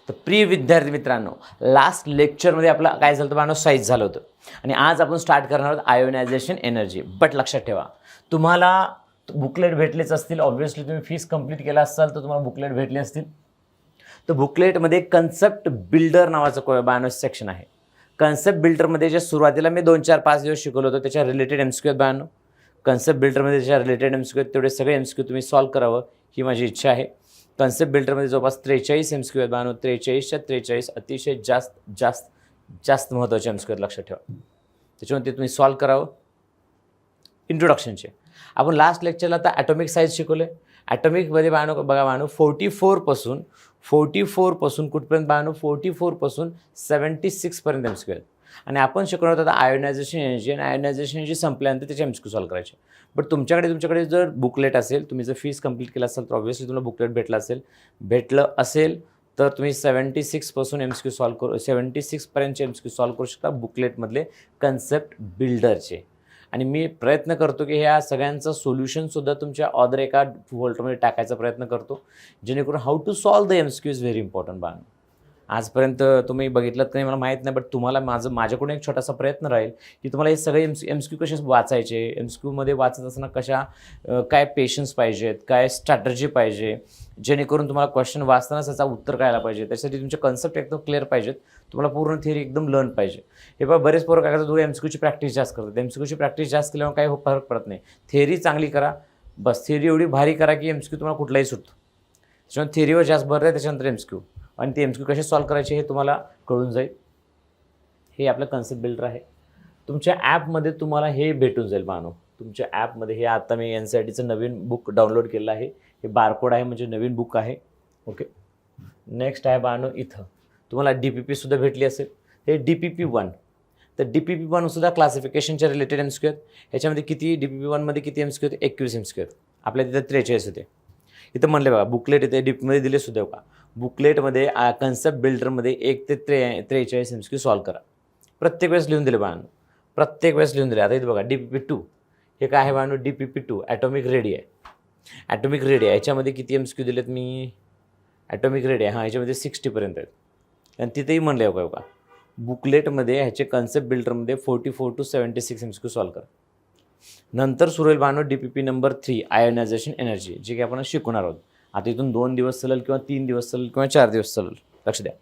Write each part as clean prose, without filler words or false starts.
तर प्रिय विद्यार्थी मित्रांनो, लास्ट लेक्चरमध्ये आपलं काय झालं होतं बाळांनो, साईज झालं होतं आणि आज आपण स्टार्ट करणार आहोत आयोनायझेशन एनर्जी. बट लक्षात ठेवा, तुम्हाला बुकलेट भेटलेच असतील. ऑब्व्हियसली तुम्ही फीस कंप्लीट केला असाल तर तुम्हाला बुकलेट भेटले असतील. तर बुकलेटमध्ये कन्सेप्ट बिल्डर नावाचं बाळांनो सेक्शन आहे. कन्सेप्ट बिल्डरमध्ये जे सुरुवातीला मी 2, 4, 5 दिवस शिकवलं होतं त्याच्या रिलेटेड एमसीक्यू आहेत बाळांनो. कन्सेप्ट बिल्डरमध्ये ज्याच्या रिलेटेड एमसीक्यू आहेत तेवढे सगळे एमसीक्यू तुम्ही सॉल्व्ह करावं ही माझी इच्छा आहे. कन्सेप्ट बिल्डरमध्ये जवळपास 43 एमसीक्यू आहेत बाळांनो. 43च्या 43 अतिशय जास्त जास्त जास्त महत्त्वाचे एमसीक्यू आहेत, लक्षात ठेवा. त्याच्यामुळे ते तुम्ही सॉल्व्ह करावं. इंट्रोडक्शनचे आपण लास्ट लेक्चरला आता ॲटॉमिक साईज शिकवले. ॲटॉमिकमध्ये बघा बाळांनो 44 पासून कुठपर्यंत बाळांनो 44 पासून 76 पर्यंत एमसीक्यू आहेत. आणि आपण शिकवणार होता आयोनायझेशन एनर्जी, आणि आयोनायझेशन एनर्जी संपल्यानंतर त्याचे एमसीक्यू सॉल्व्ह करायचे. बट तुमच्याकडे जर बुकलेट असेल, तुम्ही जर फीस कंप्लीट केला असेल तर ऑब्व्हियसली तुम्हाला बुकलेट भेटलं असेल तर तुम्ही 76 पासून एमसीक्यू सॉल्व्ह करू 76 पर्यंतचे एमसीक्यू सॉल्व्ह करू शकता बुकलेटमधले कन्सेप्ट बिल्डरचे. आणि मी प्रयत्न करतो की ह्या सगळ्यांचं सोल्युशनसुद्धा तुमच्या ऑदर एका फोल्डरमध्ये टाकायचा प्रयत्न करतो, जेणेकरून how to solve the MCQ is very important बाळांनो. आजपर्यंत तुम्ही बघितलं की नाही मला माहीत नाही, बट तुम्हाला माझ्याकडून एक छोटासा प्रयत्न राहील की तुम्हाला हे सगळे एमसीक्यू कसे वाचायचे, एमसीक्यूमध्ये वाचत असताना काय पेशन्स पाहिजेत, काय स्ट्रॅटर्जी पाहिजे, जेणेकरून तुम्हाला क्वेश्चन वाचतानाच त्याचा उत्तर कळायला पाहिजे. त्यासाठी तुमचे कन्सेप्ट एकदम क्लिअर पाहिजेत, तुम्हाला पूर्ण थिअरी एकदम लर्न पाहिजे. हे बघा बरेच पोरं काय करतात, तुम्ही एमसीक्यूची प्रॅक्टिस जास्त करतात. एमसीक्यूची प्रॅक्टिस जास्त केल्यामुळे काही फरक पडत नाही. थिअरी चांगली करा, बस थिअरी एवढी भारी करा की एमसीक्यू तुम्हाला कुठलाही सुटतो. त्याच्यामुळे थिअरीवर जास्त भर आहे, त्याच्यानंतर एमसीक्यू, आणि ते एमसीक्यू कसे सॉल्व्ह करायचे हे तुम्हाला कळून जाईल. हे आपलं कन्सेप्ट बिल्डर आहे. तुमच्या ॲपमध्ये तुम्हाला हे भेटून जाईल बाळांनो. तुमच्या ॲपमध्ये हे आता मी NCERTचं नवीन बुक डाउनलोड केलं आहे. हे बारकोड आहे म्हणजे नवीन बुक आहे. ओके, नेक्स्ट आहे बाळांनो, इथं तुम्हाला DPP सुद्धा भेटली असेल. हे DPP-1. तर DPP-1 सुद्धा क्लासिफिकेशनच्या रिलेटेड एमसीक्यू आहेत. ह्याच्यामध्ये किती DPP-1मध्ये किती एमसीक्यू होते? 21 एमसीक्यू आहेत. आपल्या तिथं 43 होते. इथं म्हणले बघा बुकलेट इथे DPPमध्ये दिले सुद्धा बघा. बुकलेटमध्ये कन्सेप्ट बिल्डरमध्ये 1 ते 43 एमसीक्यू सॉल्व्ह करा. प्रत्येक वेळेस लिहून दिले बाळांनो, प्रत्येक वेळेस लिहून दिले. आता इथे बघा DPP-2 हे काय आहे बाळांनो? DPP-2 ॲटॉमिक रेडी आहे. ॲटॉमिक रेडी आहे. याच्यामध्ये किती एमसीक्यू दिलेत मी? ॲटॉमिक रेडी आहे हां, याच्यामध्ये 60 पर्यंत आहेत. आणि तिथेही म्हणले बघा बुकलेटमध्ये ह्याचे कन्सेप्ट बिल्डरमध्ये 44 to 76 एमसीक्यू सॉल्व्ह करा. नंतर सुरू होईल बाळांनो DPP नंबर 3 आयोनायझेशन एनर्जी, जे की आपण शिकवणार आहोत. आता इथून 2 दिवस चालेल किंवा 3 दिवस चालेल किंवा 4 दिवस चालेल, लक्ष द्या.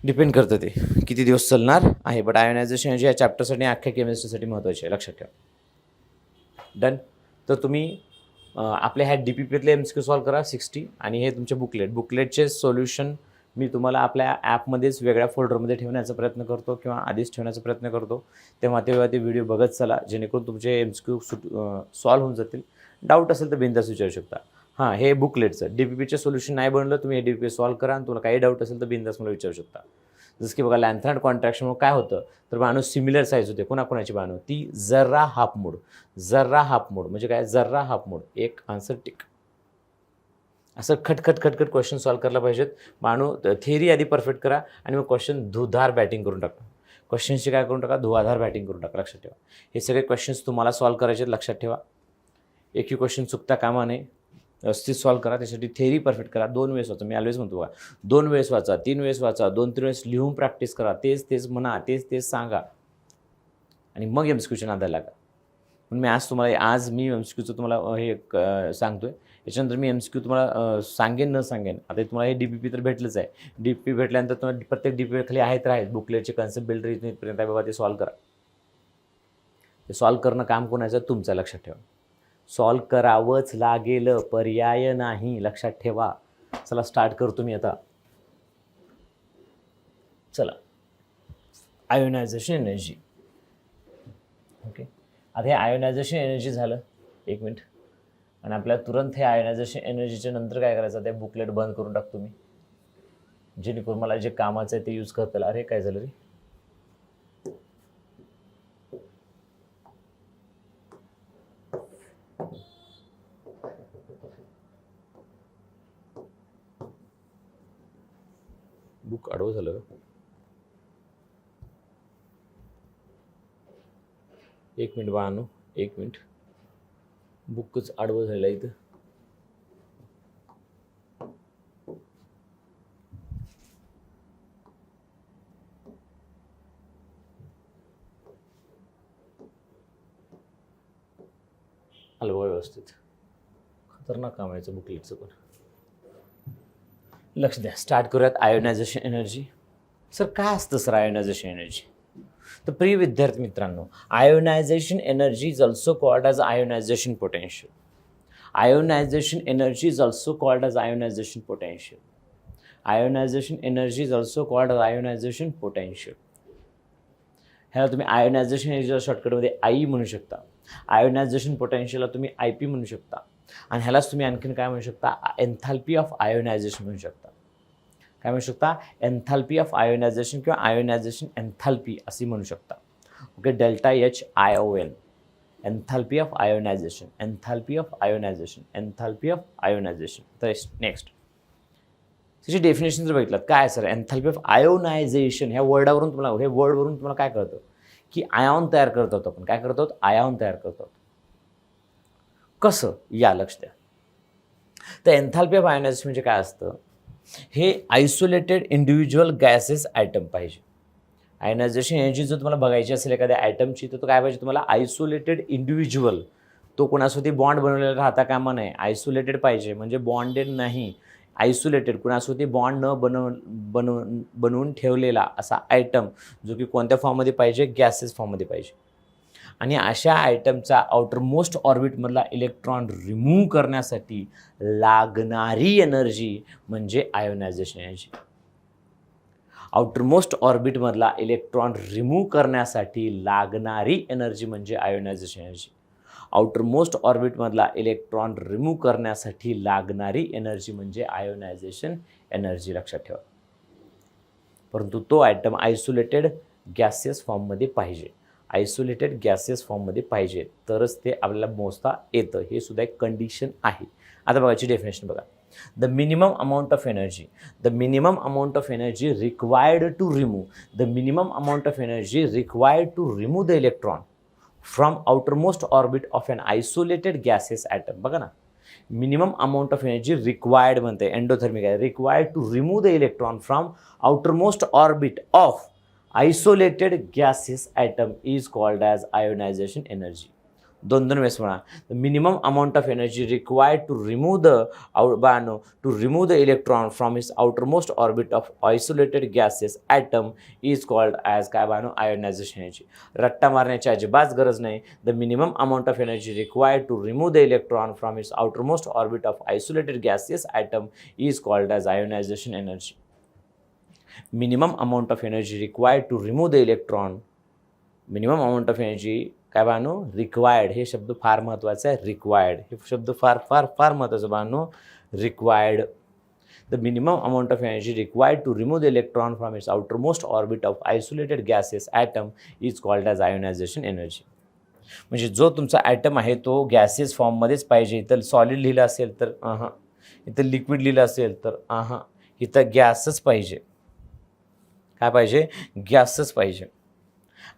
डिपेंड करतं ते किती दिवस चालणार आहे. बट आयोनायझेशन एनर्जी या चॅप्टरसाठी अख्ख्या केमिस्ट्रीसाठी महत्त्वाचे आहे, लक्षात ठेवा. डन. तर तुम्ही आपल्या ह्या DPPतले एमसीक्यू सॉल्व्ह करा 60, आणि हे तुमचे बुकलेटचे सोल्युशन मी तुम्हाला आपल्या ॲपमध्येच वेगळ्या फोल्डरमध्ये ठेवण्याचा प्रयत्न करतो किंवा आधीच ठेवण्याचा प्रयत्न करतो. तेव्हा ते व्हिडिओ बघत चला, जेणेकरून तुमचे एमसीक्यू सॉल्व्ह होऊन जातील. डाऊट असेल तर बिनधास्त विचारू शकता. हां, हे बुकलेटचं DPPचे सोल्युशन नाही बनलं, तुम्ही हे DPP सॉल्व्ह करा, आणि तुम्हाला काही डाऊट असेल तर बिनधास्त मला विचारू शकता. जसं की बघा लॅन्थनाइड कॉन्ट्रॅक्शनमुळे काय होतं, तर बाळांनो सिमिलर साईज होते. कोणाकोणाची बाळांनो? ती जर्रा हाफ मोड म्हणजे काय? जर्रा हाफ मोड. एक आन्सर टिक. असं खटखट क्वेश्चन सॉल्व्ह करायला पाहिजेत बाळांनो. थिअरी आधी परफेक्ट करा आणि मग क्वेश्चन धुधार बॅटिंग करून टाका. क्वेश्चनची काय करून टाका? धुवाधार बॅटिंग करून टाका, लक्षात ठेवा. हे सगळे क्वेश्चन्स तुम्हाला सॉल्व्ह करायचे आहेत, लक्षात ठेवा. एकही क्वेश्चन चुकता कामा नये, व्यवस्थित सॉल्व्ह करा. त्यासाठी थिअरी परफेक्ट करा. 2 वेळेस वाचा, मी ऑलवेज म्हणतो बघा, 2 वेळेस वाचा, 3 वेळेस वाचा, 2-3 वेळेस लिहून प्रॅक्टिस करा. तेच म्हणा, तेच सांगा, आणि मग एमसीक्यूच्या नादाला लागा. म्हणून आज मी एमसीक्यूचं तुम्हाला हे सांगतोय. याच्यानंतर मी एमसीक्यू तुम्हाला सांगेन. आता तुम्हाला हे DPP तर भेटलंच आहे. DPP भेटल्यानंतर तुम्हाला प्रत्येक DPP खाली आहेत बुकलेटचे कन्सेप्ट बिल्डर इथपर्यंत आहे बाबा, ते सॉल्व्ह करा. ते सॉल्व्ह करणं काम कोणाचं? तुमचं, लक्षात ठेवा. सॉल्व्ह करावंच लागेल, पर्याय नाही, लक्षात ठेवा. चला स्टार्ट करतो मी आता. चला, आयोनायझेशन एनर्जी. ओके, आता हे आयोनायझेशन एनर्जी झालं. 1 मिनिट. आणि आपल्याला तुरंत हे आयोनायझेशन एनर्जीच्या नंतर काय करायचं? ते बुकलेट बंद करून टाकतो मी, जेणेकरून मला जे कामाचं आहे ते यूज करता येईल. अरे काय झालं रे? बुक आडवं झालं. 1 मिनिट बाळांनो, 1 मिनिट. बुकच आडवं झालं इथं. हलवा व्यवस्थित. खतरनाक काम आहे बुकलेटचं पण. लक्ष द्या. स्टार्ट करूयात. Ionisation energy. सर काय असतं सर आयोनायझेशन एनर्जी? तर प्रिय विद्यार्थी मित्रांनो, ionization energy is also called as ionization potential. Ionization energy is also called as ionization potential. Ionization energy is also called as ionization potential. ह्याला तुम्ही ionisation एनर्जीच्या शॉर्टकटमध्ये आई म्हणू शकता. आयोनायझेशन पोटेन्शियलला तुम्ही IP म्हणू शकता. आणि ह्यालाच तुम्ही आणखीन काय म्हणू शकता? एन्थाल्पी ऑफ आयोनायझेशन म्हणू शकता. काय म्हणू शकता? एन्थाल्पी ऑफ आयोनायझेशन किंवा आयोनायझेशन एन्थाल्पी अशी म्हणू शकता. Okay. ΔHION. Enthalpy of ionization. Enthalpy of ionization. Enthalpy of ionization. तर नेक्स्ट त्याची डेफिनेशन जर बघितलं काय आहे सर एन्थाल्पी ऑफ आयोनायझेशन ह्या वर्डवरून तुम्हाला काय कळतं की आयॉन तयार करत होतो आपण. काय करतो? आयॉन तयार करतो. कसं? या लक्ष द्या. तर एन्थाल्पी ऑफ आयोनायझेशन म्हणजे काय असतं? हे आयसोलेटेड इंडिव्हिज्युअल गॅसेस आयटम पाहिजे. आयोनायझेशन एनर्जी जर तुम्हाला बघायची असेल एखाद्या आयटमची तर तो काय पाहिजे तुम्हाला? Isolated individual. तो कोणासोबत बॉन्ड बनवलेला राहता कामा नये. आयसोलेटेड पाहिजे म्हणजे बॉन्डेड नाही. आयसोलेटेड कुणासोबत बॉन्ड न बनवून ठेवलेला असा आयटम जो की कोणत्या फॉर्ममध्ये पाहिजे? गॅसेस फॉर्ममध्ये पाहिजे. आणि अशा आयटमचा आउटरमोस्ट ऑर्बिटमधला इलेक्ट्रॉन रिमूव्ह करण्यासाठी लागणारी एनर्जी म्हणजे आयोनायझेशन एनर्जी. आउटरमोस्ट ऑर्बिटमधला इलेक्ट्रॉन रिमूव्ह करण्यासाठी लागणारी एनर्जी म्हणजे आयोनायझेशन एनर्जी. आउटरमोस्ट ऑर्बिटमधला इलेक्ट्रॉन रिमूव्ह करण्यासाठी लागणारी एनर्जी म्हणजे आयोनायझेशन एनर्जी. लक्षात ठेवा. परंतु तो आयटम आयसोलेटेड गॅसियस फॉर्ममध्ये पाहिजे. आयसोलेटेड गॅसियस फॉर्ममध्ये पाहिजे तरच ते आपल्याला मोजता येतं. हे सुद्धा एक कंडिशन आहे. आता बघायची डेफिनेशन बघा. The minimum amount of energy. The minimum amount of energy required to remove. The minimum amount of energy required to remove the electron from outermost orbit of an isolated gaseous atom. बघा ना. Minimum amount of energy required म्हणते endothermic आहे. Required to remove the electron from outermost orbit of isolated gaseous atom is called as ionization energy. दोन वेळेस म्हणा. The minimum amount of energy required to remove the electron from its outermost orbit of isolated gaseous atom is called as काय Bano ionization energy. रट्टा मारण्याची अजिबात गरज नाही. The minimum amount of energy required to remove the electron from its outermost orbit of isolated gaseous atom is called as ionization energy. Minimum amount of energy required to remove the electron. Minimum amount of energy काय बानो required. हे शब्द फार महत्त्वाचा आहे. Required हे शब्द फार फार फार महत्त्वाचा बानो. Required. The minimum amount of energy required to remove the electron from its outermost orbit of isolated gaseous atom is called as ionization energy. म्हणजे जो तुमचा ॲटम आहे तो गॅसेस फॉर्ममध्येच पाहिजे. इथं सॉलिड लिहिलं असेल तर इथं लिक्विड लिहिलं असेल तर इथं गॅसच पाहिजे. काय पाहिजे? गॅसच पाहिजे.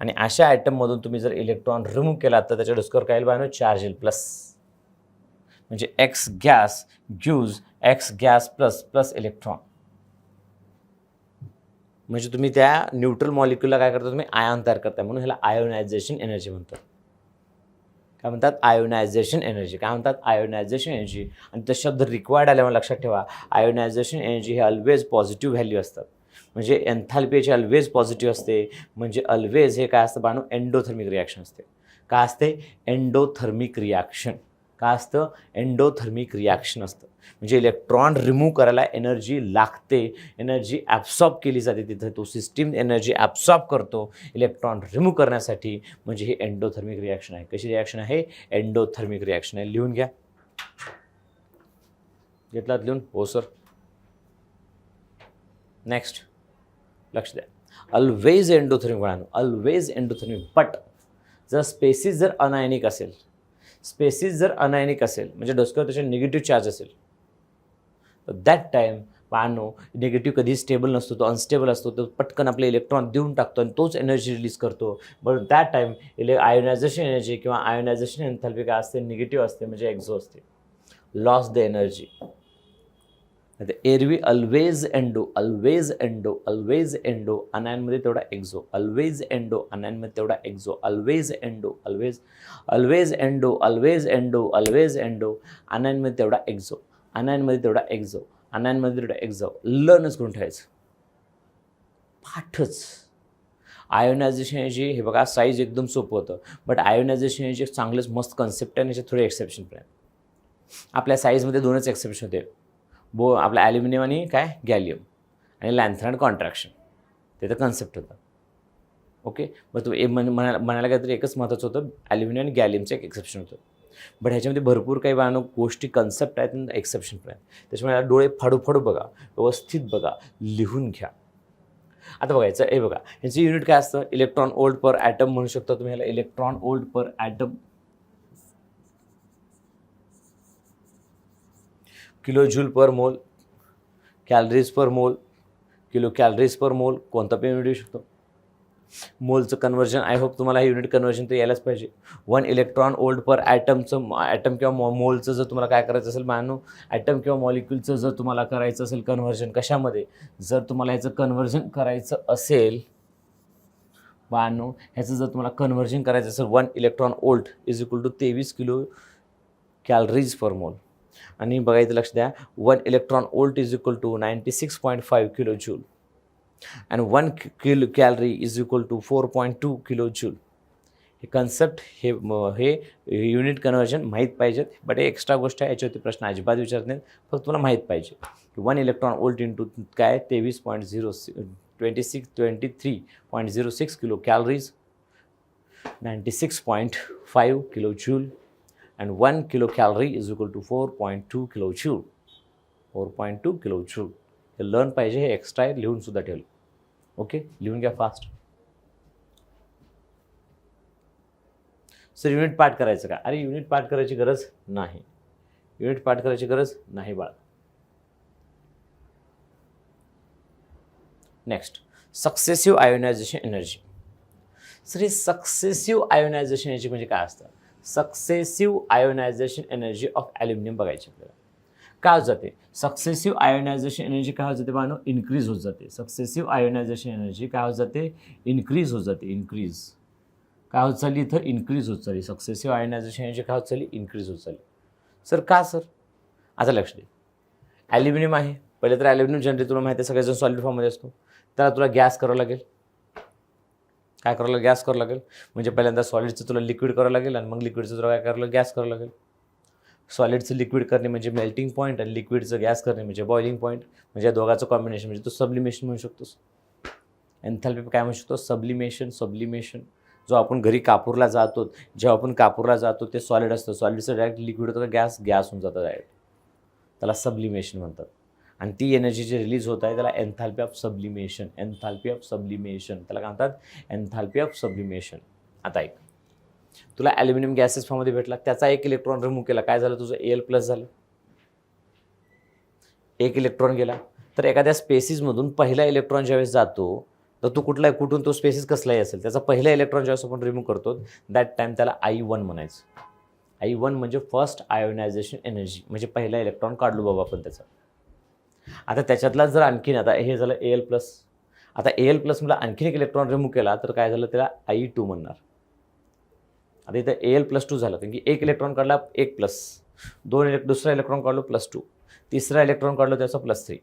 आणि अशा आयटममधून तुम्ही जर इलेक्ट्रॉन रिमूव्ह केला तर त्याच्या स्कोअर काय येईल? चार्ज येईल प्लस. म्हणजे x gas gives x gas plus plus electron. म्हणजे तुम्ही त्या न्यूट्रल मॉलिक्यूलला काय करता? तुम्ही आयॉन तयार करता. म्हणून ह्याला आयोनायझेशन एनर्जी म्हणतात. काय म्हणतात? Ionization energy. काय म्हणतात? Ionization energy. आणि तो शब्द रिक्वायर्ड आल्यामुळे लक्षात ठेवा आयोनायझेशन एनर्जी हे ऑलवेज पॉझिटिव्ह व्हॅल्यू असतात. म्हणजे एन्थाल्पीची ऑलवेज पॉझिटिव्ह असते. म्हणजे ऑलवेज हे काय असतं बानो एंडोथर्मिक रिॲक्शन असते. काय असते? Endothermic reaction. काय असतं? एंडोथर्मिक रिॲक्शन असतं. म्हणजे इलेक्ट्रॉन रिमूव्ह करायला एनर्जी लागते. एनर्जी ॲब्सॉर्ब केली जाते तिथं. तो सिस्टीम एनर्जी ॲब्सॉर्ब करतो इलेक्ट्रॉन रिमूव्ह करण्यासाठी. म्हणजे हे एंडोथर्मिक रिॲक्शन आहे. कशी रिॲक्शन आहे? एंडोथर्मिक रिॲक्शन आहे. लिहून घ्या. घेतलात लिहून? हो सर. नेक्स्ट लक्ष द्या. ऑलवेज एंडोथर्मिक म्हणानो. Always endothermic. बट जर स्पेसिस जर अनायनिक असेल म्हणजे डोसक्यावर त्याचे निगेटिव्ह चार्ज असेल तर दॅट टाईम पाहणो निगेटिव्ह कधी स्टेबल नसतो. तो अनस्टेबल असतो. तो पटकन आपले इलेक्ट्रॉन देऊन टाकतो आणि तोच एनर्जी रिलीज करतो. But that time ionization energy किंवा आयोनायझेशन एन्थाल्पी काय असते? निगेटिव्ह असते. म्हणजे एक्झो असते. Loss the energy. आता एरवी always endo, always endo, always endo, अनायनमध्ये तेवढा एक्झो, ऑलवेज एंडो, अनायनमध्ये तेवढा exo, always endo, always, always endo, always endo, always endo, अनायनमध्ये तेवढा एक्झो, अनायनमध्ये तेवढा एक्झो, अनायनमध्ये तेवढा एक्झो. लर्नच करून ठेवायचं, पाठच. आयोनायझेशन एनर्जी, हे बघा साईज एकदम सोपं होतं, बट आयोनायझेशन एनर्जी चांगलंच मस्त कन्सेप्ट आहे आणि याच्यात थोडे एक्सेप्शन पण आहे. आपल्या साईजमध्ये दोनच एक्सेप्शन होते, आपला ॲल्युमिनियम आणि काय गॅलियम, आणि लॅन्थ्रॉन कॉन्ट्रॅक्शन, ते तर कन्सेप्ट होतं. ओके, मग तो म्हणायला काहीतरी एकच महत्त्वाचं होतं, ॲल्युमिनियम आणि गॅलियमचं एक एक्सेप्शन होतं. बट ह्याच्यामध्ये भरपूर काही गोष्टी कन्सेप्ट आहेत आणि एक्सेप्शन पण आहेत. त्याच्यामुळे डोळे फाडू बघा, व्यवस्थित बघा, लिहून घ्या. आता बघायचं, हे बघा ह्याचं युनिट काय असतं, इलेक्ट्रॉन वोल्ट पर ॲटम म्हणू शकता तुम्ही ह्याला, इलेक्ट्रॉन वोल्ट पर ॲटम. किलो जूल पर मोल, कॅलरीज पर मोल, किलो कॅलरीज पर मोल, कोणता पण युनिट येऊ शकतो. मोलचं कन्वर्जन, आय होप तुम्हाला हे युनिट कन्वर्जन तर यायलाच पाहिजे. 1 इलेक्ट्रॉन वोल्ट पर ॲटमचं, ॲटम किंवा मोलचं जर तुम्हाला काय करायचं असेल मानू, ॲटम किंवा मॉलिक्युलचं जर तुम्हाला करायचं असेल कन्वर्जन, कशामध्ये, जर तुम्हाला ह्याचं कन्वर्जन करायचं असेल बानो, ह्याचं जर तुम्हाला कन्वर्जन करायचं असेल, 1 electron volt is equal to 23 kilo calories per mole. आणि बघायचं, लक्ष द्या, 1 electron volt is equal to 96.5 kilo joule, and 1 kilo calorie is equal to 4.2 kilo joule. हे कन्सेप्ट, हे युनिट कन्वर्जन माहीत पाहिजेत. बट हे एक्स्ट्रा गोष्ट आहे, याच्यावरती प्रश्न अजिबात विचारत नाहीत, फक्त तुला माहीत पाहिजे की 1 इलेक्ट्रॉन वोल्ट इंटू काय 23.06 kilo calories, 96.5 kilo joule, and 1 kilo calorie is equal to 4.2 kilo joule, 4.2 kilo joule. हे लर्न पाहिजे, हे एक्स्ट्रा आहे, लिहून सुद्धा ठेवलं. ओके, लिहून घ्या फास्ट. सर युनिट पाठ करायचं का? अरे युनिट पाठ करायची गरज नाही, युनिट पाठ करायची गरज नाही बाळा. Next, successive ionization energy. Sir हे सक्सेसिव्ह आयोनायझेशन एनर्जी म्हणजे काय असतं? Successive ionization energy of aluminium बघायची आपल्याला. काय होत जाते? सक्सेसिव्ह आयोनायझेशन एनर्जी काय होत जाते बानो? इन्क्रीज होत जाते. सक्सेसिव्ह आयोनायझेशन एनर्जी काय होत जाते? इन्क्रीज होत जाते. इन्क्रीज काय होत चालली इथं? इन्क्रीज होत चालली. सक्सेसिव्ह आयोनायझेशन एनर्जी काय होत चालली? इन्क्रीज होत चालली. सर का सर? आता लक्ष दे, ॲल्युमिनियम आहे. पहिले तर ॲल्युमिनियम जनरली तुला माहिती आहे सगळ्याजण सॉलिड फॉर्ममध्ये असतो. त्याला तुला गॅस करावं लागेल. काय करावं लागेल? गॅस करावं लागेल. म्हणजे पहिल्यांदा सॉलिडचं तुला लिक्विड करावं लागेल आणि मग लिक्विडचं तुला काय करावं लागेल? गॅस करावं लागेल. सॉलिडचं लिक्विड करणे म्हणजे मेल्टिंग पॉईंट आणि लिक्विडचं गॅस करणे म्हणजे बॉइलिंग पॉईंट. म्हणजे या दोघांचं कॉम्बिनेशन म्हणजे तू सब्लिमेशन म्हणू शकतोस. एन्थॅल्पी काय म्हणू शकतो? सब्लिमेशन. जो आपण घरी कापूरला जातो, जेव्हा आपण कापूरला जातो ते सॉलिड असतं. सॉलिडचं डायरेक्ट लिक्विड होतं, गॅस होऊन जातं डायरेक्ट. त्याला सब्लिमेशन म्हणतात. आणि ती एनर्जी जी रिलीज होत आहे त्याला एन्थॅल्पी ऑफ सब्लिमेशन. त्याला काय म्हणतात? एन्थॅल्पी ऑफ सब्लिमेशन. आता ऐक, तुला ॲल्युमिनियम गॅसेस फॉर्ममध्ये भेटला, त्याचा एक इलेक्ट्रॉन रिमूव्ह केला, काय झालं? तुझं Al+ झालं. एक इलेक्ट्रॉन गेला. तर एखाद्या स्पेसिसमधून पहिला इलेक्ट्रॉन ज्यावेळेस जातो तर तो कुठून तो स्पेसिस कसलाही असेल, त्याचा पहिला इलेक्ट्रॉन ज्यावेळेस आपण रिमूव्ह करतो दॅट टाईम त्याला I1 म्हणायचं. I1 म्हणजे फर्स्ट आयोनायझेशन एनर्जी, म्हणजे पहिला इलेक्ट्रॉन काढलो बाबा आपण त्याचा. आता त्याच्यातला जर आणखीन, आता हे झालं Al+. आता Al+ मला आणखीन एक इलेक्ट्रॉन रिमूव्ह केला तर काय झालं? त्याला I2 म्हणणार. आता इथं Al+2 झालं, कारण की एक इलेक्ट्रॉन काढला 1+, दुसरा इलेक्ट्रॉन काढलो +2, तिसरा इलेक्ट्रॉन काढलो त्याचा +3.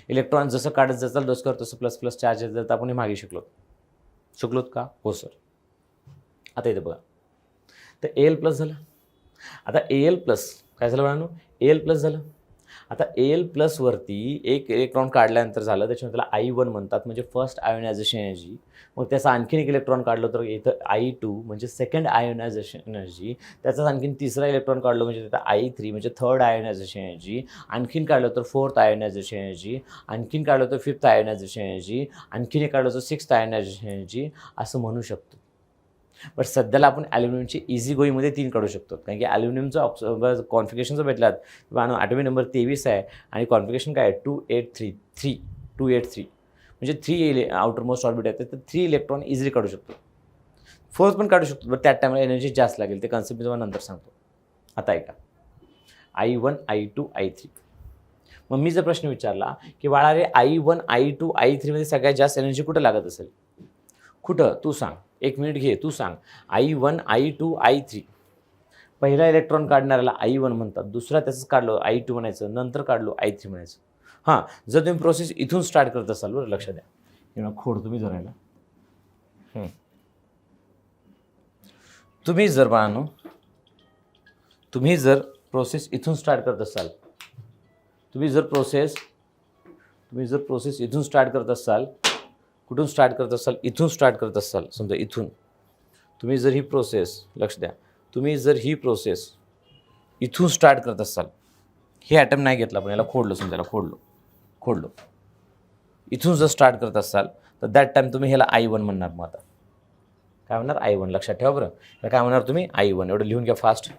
इलेक्ट्रॉन जसं काढत जाचाल डोसकर तसं प्लस चार्ज येत जातं. आपण हे मागे शिकलोत का? हो सर. आता इथे बघा, तर Al+ झालं. आता Al+ काय झालं म्हणून? Al+ झालं. आता Al+ वरती एक इलेक्ट्रॉन काढल्यानंतर झालं, त्याच्यामुळे त्याला I1 म्हणतात, म्हणजे फर्स्ट आयोनायझेशन एनर्जी. मग त्याचा आणखीन एक इलेक्ट्रॉन काढलं तर इथं I2 म्हणजे सेकंड आयोनायझेशन एनर्जी. त्याचाच आणखीन तिसरा इलेक्ट्रॉन काढलं म्हणजे तिथं I3 म्हणजे थर्ड आयोनायझेशन एनर्जी. आणखीन काढलं तर फोर्थ आयोनायझेशन एनर्जी. आणखीन काढलं तर फिफ्थ आयोनायझेशन एनर्जी. आणखीन एक काढलं तर सिक्स्थ आयोनायझेशन एनर्जी, असं म्हणू शकतो. बट सध्याला आपण ॲल्युमिनियमची इझी गोईमध्ये 3 काढू शकतो, कारण की ॲल्युमिनियमचं कॉन्फिगरेशन जर भेटलात, ॲटॉमिक नंबर 23 आहे आणि कॉन्फिगरेशन काय आहे? 283 म्हणजे 3 आउटर मोस्ट ऑर्बिट आहे, तर 3 इलेक्ट्रॉन इझिली काढू शकतो. 4th पण काढू शकतो, बट त्या टायमाला एनर्जी जास्त लागेल. ते कन्सेप्ट मी तुम्हाला नंतर सांगतो. आता ऐका, I1, I2, I3 मग मी जर प्रश्न विचारला की बाळा रे I1 I2 I3 मध्ये सगळ्यात जास्त एनर्जी कुठं लागत असेल, कुठं तू सांग, 1 मिनिट घे, तू सांग. I1 I2 I3. पहिला इलेक्ट्रॉन काढणाऱ्याला I1 म्हणतात, दुसरा त्याचंच काढलं I2 म्हणायचं, नंतर काढलो I3 म्हणायचं. हां, जर तुम्ही प्रोसेस इथून स्टार्ट करत असाल, बरं लक्ष द्या, किंवा खोड तुम्ही जरायला तुम्ही जर बाळांनो तुम्ही जर प्रोसेस इथून स्टार्ट करत असाल, तुम्ही जर प्रोसेस इथून स्टार्ट करत असाल, कुठून स्टार्ट करत असाल, इथून स्टार्ट करत असाल, समजा इथून तुम्ही जर ही प्रोसेस, लक्ष द्या, तुम्ही जर ही प्रोसेस इथून स्टार्ट करत असाल, हे ॲटम नाही घेतला पण याला खोडलं, समजा याला खोडलो, इथून जर स्टार्ट करत असाल तर दॅट टाईम तुम्ही ह्याला I1 म्हणणार. मग आता काय म्हणणार I1, लक्षात ठेवा बरं, काय म्हणणार तुम्ही I1. एवढं लिहून घ्या फास्ट.